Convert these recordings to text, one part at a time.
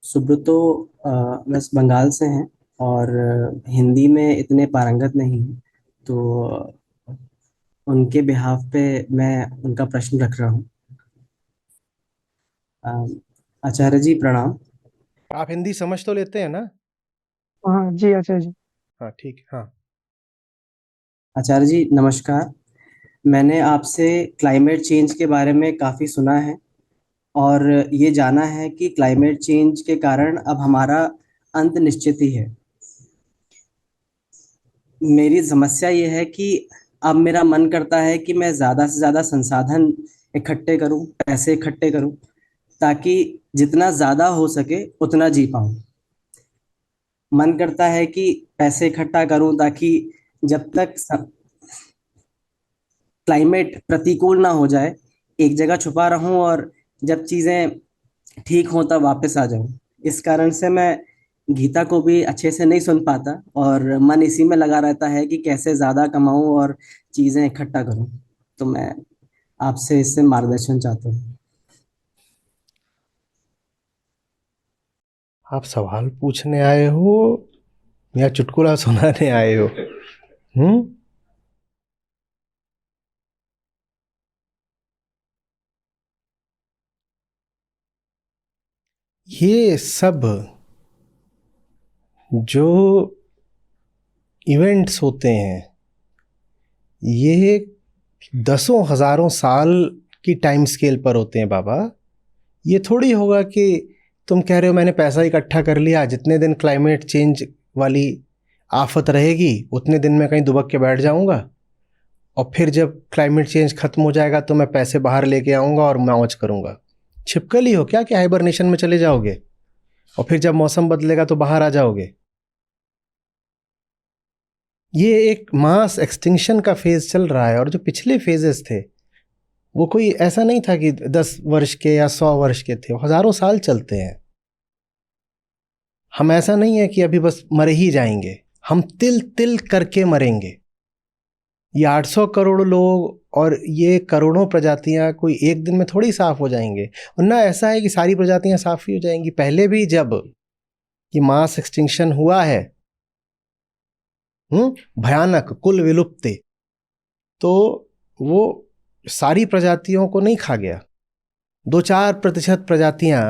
Subroto waste Bengal से हैं और हिंदी में इतने पारंगत नहीं हैं, तो उनके बिहाफ पे मैं उनका प्रश्न रख रहा हूँ। अ, आचार्य जी प्रणाम। आप हिंदी समझ तो लेते हैं ना? हाँ जी आचार्य जी। हाँ, ठीक है, हाँ। आचार्य जी नमस्कार। मैंने आपसे क्लाइमेट चेंज के बारे में काफ़ी सुना है और ये जाना है कि क्लाइमेट चेंज के कारण अब हमारा अंत निश्चित ही है। मेरी समस्या ये है कि अब मेरा मन करता है कि मैं ज़्यादा से ज़्यादा संसाधन इकट्ठे करूं, पैसे इकट्ठे करूं, ताकि जितना ज़्यादा हो सके उतना जी पाऊं। मन करता है कि पैसे इकट्ठा करूं ताकि जब तक क्लाइमेट प्रतिकूल ना हो जाए, एक जगह छुपा रहूं और जब चीज़ें ठीक हों तब वापस आ जाऊं। इस कारण से मैं गीता को भी अच्छे से नहीं सुन पाता और मन इसी में लगा रहता है कि कैसे ज़्यादा कमाऊं और चीज़ें इकट्ठा करूं। तो मैं आपसे इससे मार्गदर्शन चाहता हूँ। आप सवाल पूछने आए हो या चुटकुला सुनाने आए हो? हम्म। ये सब जो इवेंट्स होते हैं, ये दसों हजारों साल की टाइम स्केल पर होते हैं बाबा। ये थोड़ी होगा कि तुम कह रहे हो मैंने पैसा इकट्ठा कर लिया, जितने दिन क्लाइमेट चेंज वाली आफत रहेगी उतने दिन मैं कहीं दुबक के बैठ जाऊंगा और फिर जब क्लाइमेट चेंज खत्म हो जाएगा तो मैं पैसे बाहर लेके आऊंगा और मौज करूंगा। छिपकली हो क्या कि हाइबरनेशन में चले जाओगे और फिर जब मौसम बदलेगा तो बाहर आ जाओगे? ये एक मास एक्सटिंक्शन का फेज चल रहा है और जो पिछले फेजेस थे वो कोई ऐसा नहीं था कि 10 वर्ष के या 100 वर्ष के थे, वो हजारों साल चलते हैं। हम ऐसा नहीं है कि अभी बस मर ही जाएंगे, हम तिल तिल करके मरेंगे। ये 800 करोड़ लोग और ये करोड़ों प्रजातियां कोई एक दिन में थोड़ी साफ हो जाएंगे। और ना ऐसा है कि सारी प्रजातियां साफ ही हो जाएंगी। पहले भी जब ये मास एक्सटिंक्शन हुआ है, भयानक कुल विलुप्ति, तो वो सारी प्रजातियों को नहीं खा गया। 2-4% प्रजातियां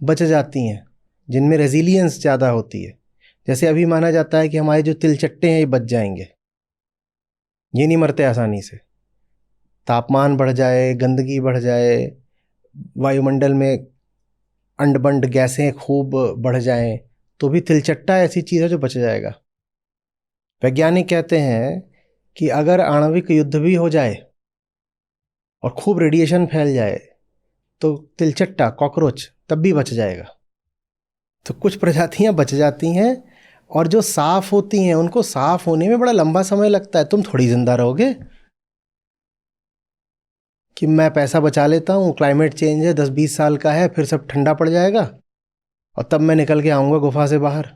बच जाती हैं जिनमें रेजिलियंस ज़्यादा होती है। जैसे अभी माना जाता है कि हमारे जो तिलचट्टे हैं ये बच जाएंगे, ये नहीं मरते आसानी से। तापमान बढ़ जाए, गंदगी बढ़ जाए, वायुमंडल में अंड बंड गैसें खूब बढ़ जाएं, तो भी तिलचट्टा ऐसी चीज़ है जो बच जाएगा। वैज्ञानिक कहते हैं कि अगर आणविक युद्ध भी हो जाए और खूब रेडिएशन फैल जाए तो तिलचट्टा कॉकरोच तब भी बच जाएगा। तो कुछ प्रजातियां बच जाती हैं और जो साफ होती हैं उनको साफ होने में बड़ा लंबा समय लगता है। तुम थोड़ी जिंदा रहोगे कि मैं पैसा बचा लेता हूँ, क्लाइमेट चेंज है 10-20 साल का है, फिर सब ठंडा पड़ जाएगा और तब मैं निकल के आऊँगा गुफा से बाहर।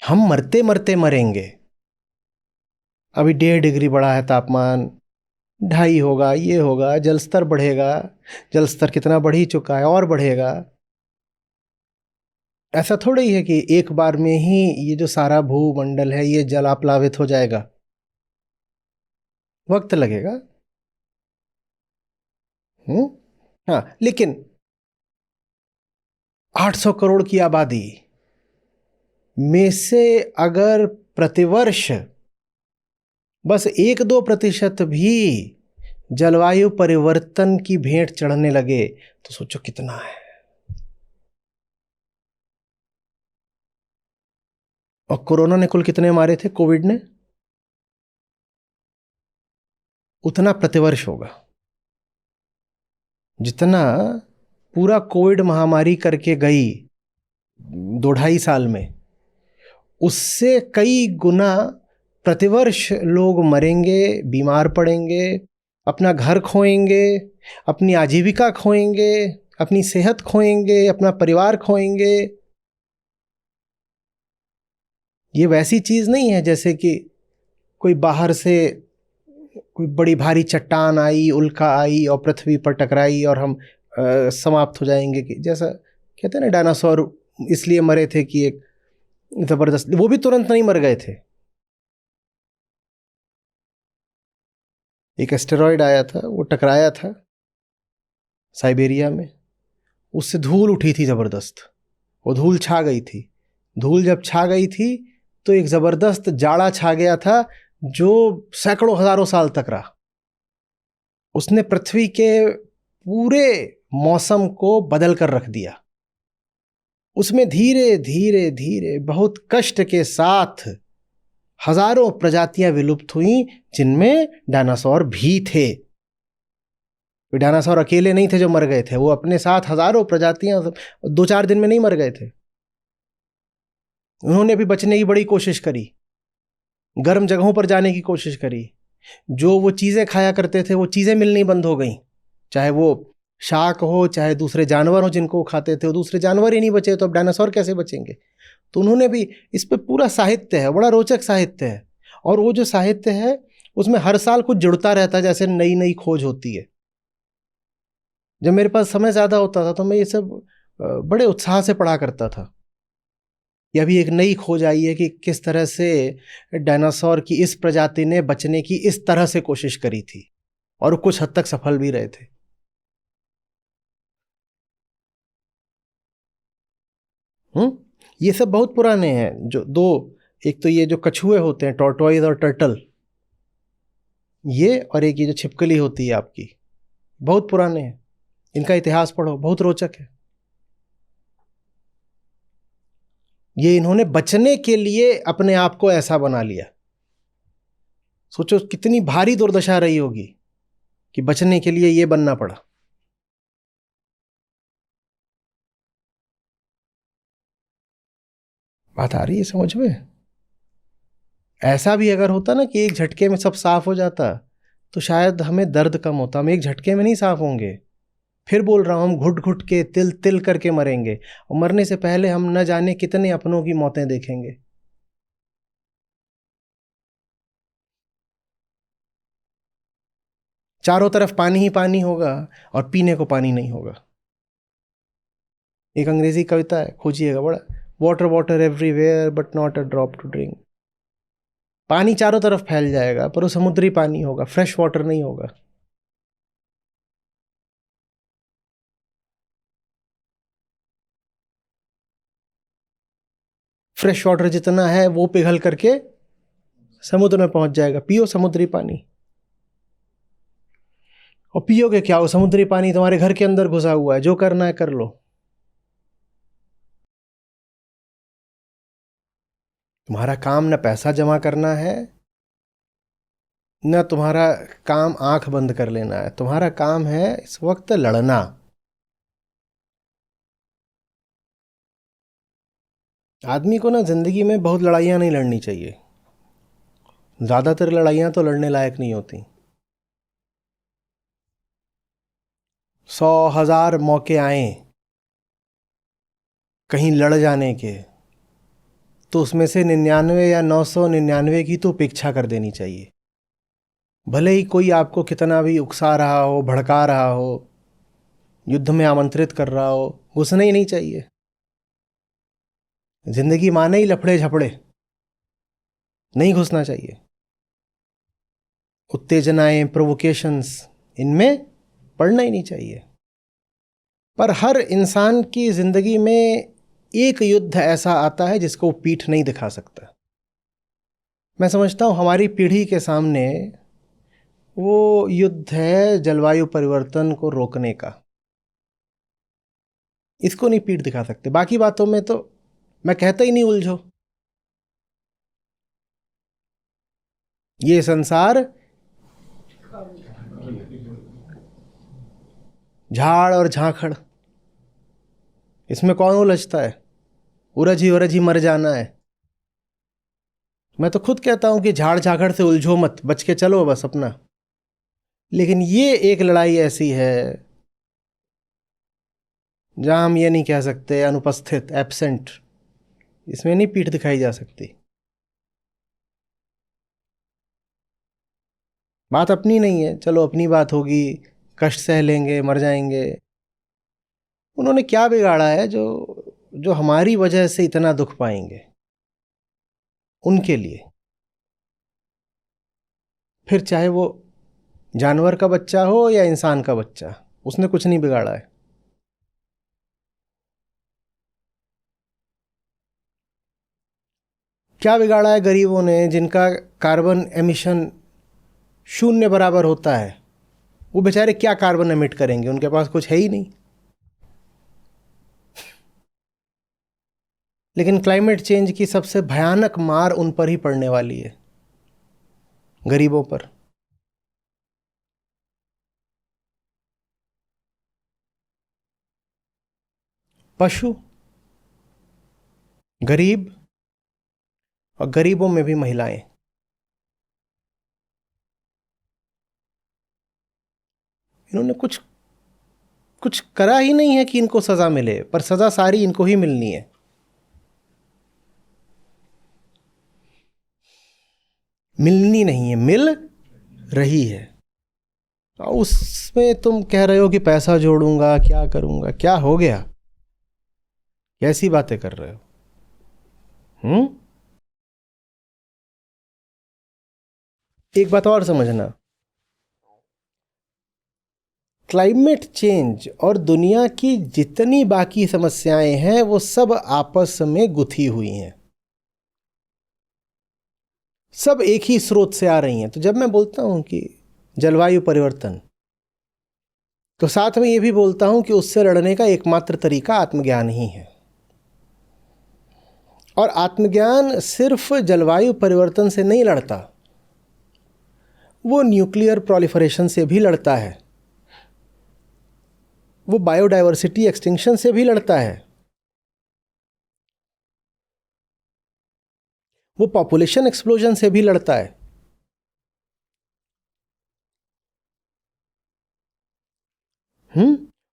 हम मरते मरते मरेंगे। अभी 1.5 डिग्री बढ़ा है तापमान, 2.5 होगा, ये होगा, जल स्तर बढ़ेगा। जल स्तर कितना बढ़ ही चुका है और बढ़ेगा। ऐसा थोड़ा ही है कि एक बार में ही ये जो सारा भूमंडल है ये जलाप्लावित हो जाएगा। वक्त लगेगा। हम्म। हाँ, लेकिन 800 करोड़ की आबादी में से अगर प्रतिवर्ष बस 1-2% भी जलवायु परिवर्तन की भेंट चढ़ने लगे तो सोचो कितना है। और कोरोना ने कुल कितने मारे थे, कोविड ने? उतना प्रतिवर्ष होगा जितना पूरा कोविड महामारी करके गई 2-2.5 साल में। उससे कई गुना प्रतिवर्ष लोग मरेंगे, बीमार पड़ेंगे, अपना घर खोएंगे, अपनी आजीविका खोएंगे, अपनी सेहत खोएंगे, अपना परिवार खोएंगे। ये वैसी चीज़ नहीं है जैसे कि कोई बाहर से कोई बड़ी भारी चट्टान आई, उल्का आई और पृथ्वी पर टकराई और हम समाप्त हो जाएंगे, कि जैसा कहते हैं ना डायनासोर इसलिए मरे थे कि एक जबरदस्त, वो भी तुरंत नहीं मर गए थे। एक एस्टेरॉयड आया था, वो टकराया था साइबेरिया में, उससे धूल उठी थी जबरदस्त, वो धूल छा गई थी। धूल जब छा गई थी तो एक जबरदस्त जाड़ा छा गया था जो सैकड़ों हजारों साल तक रहा। उसने पृथ्वी के पूरे मौसम को बदल कर रख दिया। उसमें धीरे धीरे धीरे बहुत कष्ट के साथ हजारों प्रजातियां विलुप्त हुई, जिनमें डायनासोर भी थे। वे डायनासोर अकेले नहीं थे जो मर गए थे, वो अपने साथ हजारों प्रजातियां 2-4 दिन में नहीं मर गए थे। उन्होंने भी बचने की बड़ी कोशिश करी, गर्म जगहों पर जाने की कोशिश करी। जो वो चीज़ें खाया करते थे वो चीज़ें मिलनी बंद हो गई, चाहे वो शाक हो चाहे दूसरे जानवर हो जिनको वो खाते थे, वो दूसरे जानवर ही नहीं बचे, तो अब डायनासोर कैसे बचेंगे। तो उन्होंने भी, इस पे पूरा साहित्य है, बड़ा रोचक साहित्य है। और वो जो साहित्य है उसमें हर साल कुछ जुड़ता रहता है, जैसे नई नई खोज होती है। जब मेरे पास समय ज़्यादा होता था तो मैं ये सब बड़े उत्साह से पढ़ा करता था। यह भी एक नई खोज आई है कि किस तरह से डायनासोर की इस प्रजाति ने बचने की इस तरह से कोशिश करी थी और कुछ हद तक सफल भी रहे थे। ये सब बहुत पुराने हैं। जो दो, एक तो ये जो कछुए होते हैं, टॉर्टोइज और टर्टल, ये, और एक ये जो छिपकली होती है आपकी, बहुत पुराने हैं। इनका इतिहास पढ़ो, बहुत रोचक है। ये इन्होंने बचने के लिए अपने आप को ऐसा बना लिया। सोचो कितनी भारी दुर्दशा रही होगी कि बचने के लिए ये बनना पड़ा। बात आ रही है समझ में? ऐसा भी अगर होता ना कि एक झटके में सब साफ हो जाता, तो शायद हमें दर्द कम होता। हम एक झटके में नहीं साफ होंगे। फिर बोल रहा हूं, हम घुट घुट के तिल तिल करके मरेंगे, और मरने से पहले हम न जाने कितने अपनों की मौतें देखेंगे। चारों तरफ पानी ही पानी होगा और पीने को पानी नहीं होगा। एक अंग्रेजी कविता है, खोजिएगा, बड़ा, water water everywhere but not a drop to drink. पानी चारों तरफ फैल जाएगा पर वो समुद्री पानी होगा, फ्रेश वाटर नहीं होगा। फ्रेश वाटर जितना है वो पिघल करके समुद्र में पहुंच जाएगा। पियो समुद्री पानी। और पियोगे क्या? वो समुद्री पानी तुम्हारे घर के अंदर घुसा हुआ है, जो करना है कर लो। तुम्हारा काम न पैसा जमा करना है, न तुम्हारा काम आंख बंद कर लेना है। तुम्हारा काम है इस वक्त लड़ना। आदमी को ना जिंदगी में बहुत लड़ाइयाँ नहीं लड़नी चाहिए। ज़्यादातर लड़ाइयाँ तो लड़ने लायक नहीं होती। 100,000 मौके आए कहीं लड़ जाने के, तो उसमें से 99 या 999 की तो उपेक्षा कर देनी चाहिए। भले ही कोई आपको कितना भी उकसा रहा हो, भड़का रहा हो, युद्ध में आमंत्रित कर रहा हो, घुसना ही नहीं चाहिए। जिंदगी माने ही लफड़े झपड़े, नहीं घुसना चाहिए। उत्तेजनाएं, प्रोवोकेशंस, इनमें पड़ना ही नहीं चाहिए। पर हर इंसान की जिंदगी में एक युद्ध ऐसा आता है जिसको वो पीठ नहीं दिखा सकता। मैं समझता हूं हमारी पीढ़ी के सामने वो युद्ध है जलवायु परिवर्तन को रोकने का। इसको नहीं पीठ दिखा सकते। बाकी बातों में तो मैं कहता ही नहीं उलझो। ये संसार झाड़ और झांखड़, इसमें कौन उलझता है? उलझ ही मर जाना है। मैं तो खुद कहता हूं कि झाड़ झाखड़ से उलझो मत, बच के चलो बस अपना। लेकिन ये एक लड़ाई ऐसी है जहां हम ये नहीं कह सकते अनुपस्थित, एब्सेंट, इसमें नहीं पीठ दिखाई जा सकती। बात अपनी नहीं है, चलो अपनी बात होगी, कष्ट सह लेंगे, मर जाएंगे। उन्होंने क्या बिगाड़ा है जो जो हमारी वजह से इतना दुख पाएंगे? उनके लिए, फिर चाहे वो जानवर का बच्चा हो या इंसान का बच्चा, उसने कुछ नहीं बिगाड़ा है। क्या बिगाड़ा है गरीबों ने, जिनका कार्बन एमिशन शून्य बराबर होता है? वो बेचारे क्या कार्बन एमिट करेंगे, उनके पास कुछ है ही नहीं। लेकिन क्लाइमेट चेंज की सबसे भयानक मार उन पर ही पड़ने वाली है, गरीबों पर। पशु, गरीब, और गरीबों में भी महिलाएं। इन्होंने कुछ कुछ करा ही नहीं है कि इनको सजा मिले, पर सजा सारी इनको ही मिलनी है। मिलनी नहीं है, मिल रही है। उसमें तुम कह रहे हो कि पैसा जोड़ूंगा, क्या करूंगा, क्या हो गया? कैसी बातें कर रहे हो? एक बात और समझना, क्लाइमेट चेंज और दुनिया की जितनी बाकी समस्याएं हैं वो सब आपस में गुथी हुई हैं, सब एक ही स्रोत से आ रही हैं। तो जब मैं बोलता हूं कि जलवायु परिवर्तन, तो साथ में ये भी बोलता हूं कि उससे लड़ने का एकमात्र तरीका आत्मज्ञान ही है। और आत्मज्ञान सिर्फ जलवायु परिवर्तन से नहीं लड़ता, वो न्यूक्लियर प्रोलिफरेशन से भी लड़ता है, वो बायोडाइवर्सिटी एक्सटिंक्शन से भी लड़ता है, वो पॉपुलेशन एक्सप्लोजन से भी लड़ता है,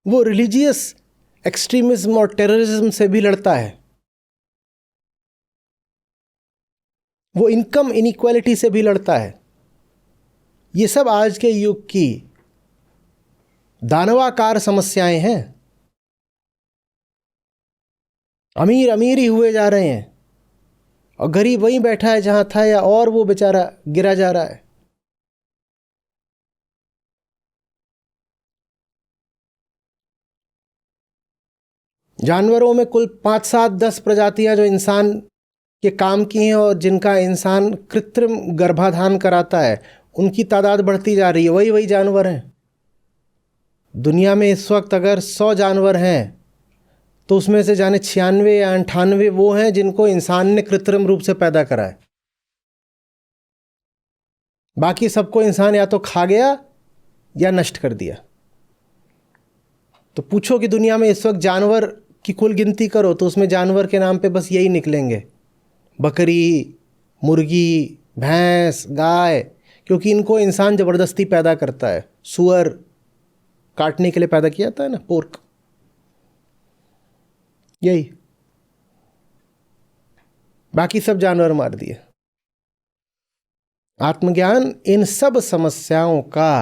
वो रिलीजियस एक्सट्रीमिज्म और टेररिज्म से भी लड़ता है, वो इनकम इनइक्वालिटी से भी लड़ता है। ये सब आज के युग की दानवाकार समस्याएं हैं। अमीर अमीर ही हुए जा रहे हैं और गरीब वहीं बैठा है जहां था, या और वो बेचारा गिरा जा रहा है। जानवरों में कुल 5 7 10 प्रजातियां जो इंसान के काम की हैं और जिनका इंसान कृत्रिम गर्भाधान कराता है, उनकी तादाद बढ़ती जा रही है। वही वही जानवर हैं। दुनिया में इस वक्त अगर 100 जानवर हैं तो उसमें से जाने 96 या 98 वो हैं जिनको इंसान ने कृत्रिम रूप से पैदा करा है। बाकी सबको इंसान या तो खा गया या नष्ट कर दिया। तो पूछो कि दुनिया में इस वक्त जानवर की कुल गिनती करो तो उसमें जानवर के नाम पे बस यही निकलेंगे, बकरी, मुर्गी, भैंस, गाय, क्योंकि इनको इंसान ज़बरदस्ती पैदा करता है। सुअर काटने के लिए पैदा किया था ना, पोर्क, यही। बाकी सब जानवर मार दिए। आत्मज्ञान इन सब समस्याओं का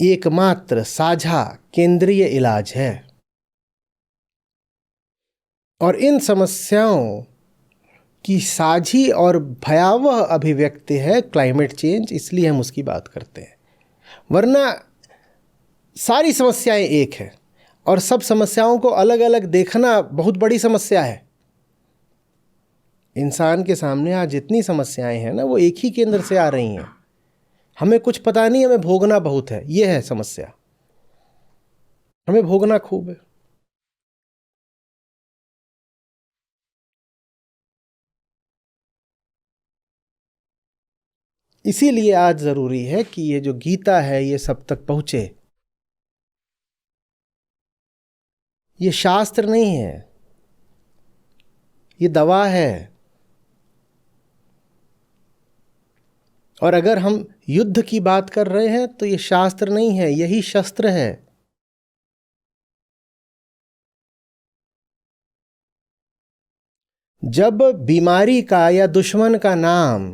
एकमात्र साझा केंद्रीय इलाज है, और इन समस्याओं की साझी और भयावह अभिव्यक्ति है क्लाइमेट चेंज। इसलिए हम उसकी बात करते हैं, वरना सारी समस्याएं एक है, और सब समस्याओं को अलग अलग देखना बहुत बड़ी समस्या है। इंसान के सामने आज जितनी समस्याएं हैं ना, वो एक ही केंद्र से आ रही हैं। हमें कुछ पता नहीं, हमें भोगना बहुत है, ये है समस्या। हमें भोगना खूब है। इसीलिए आज ज़रूरी है कि ये जो गीता है ये सब तक पहुँचे। ये शास्त्र नहीं है, ये दवा है। और अगर हम युद्ध की बात कर रहे हैं तो ये शास्त्र नहीं है, यही शस्त्र है। जब बीमारी का या दुश्मन का नाम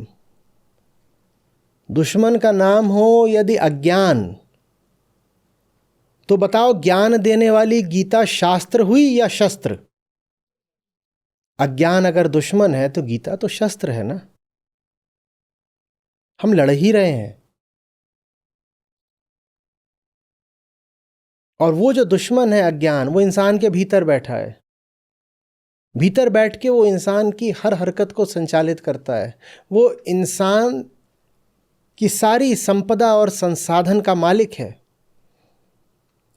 दुश्मन का नाम हो यदि अज्ञान, तो बताओ ज्ञान देने वाली गीता शास्त्र हुई या शस्त्र? अज्ञान अगर दुश्मन है तो गीता तो शस्त्र है ना। हम लड़ ही रहे हैं। और वो जो दुश्मन है अज्ञान, वो इंसान के भीतर बैठा है। भीतर बैठ के वो इंसान की हर हरकत को संचालित करता है। वो इंसान की सारी संपदा और संसाधन का मालिक है।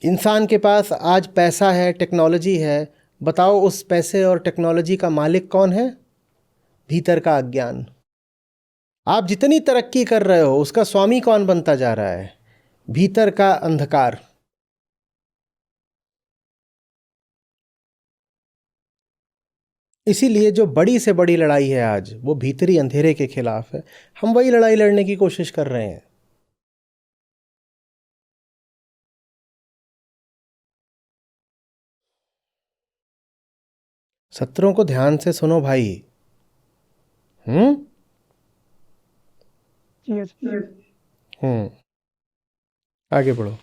इंसान के पास आज पैसा है, टेक्नोलॉजी है, बताओ उस पैसे और टेक्नोलॉजी का मालिक कौन है? भीतर का अज्ञान। आप जितनी तरक्की कर रहे हो उसका स्वामी कौन बनता जा रहा है? भीतर का अंधकार। इसीलिए जो बड़ी से बड़ी लड़ाई है आज, वो भीतरी अंधेरे के खिलाफ है। हम वही लड़ाई लड़ने की कोशिश कर रहे हैं। सत्रों को ध्यान से सुनो भाई। जी अच्छा जी। आगे बढ़ो।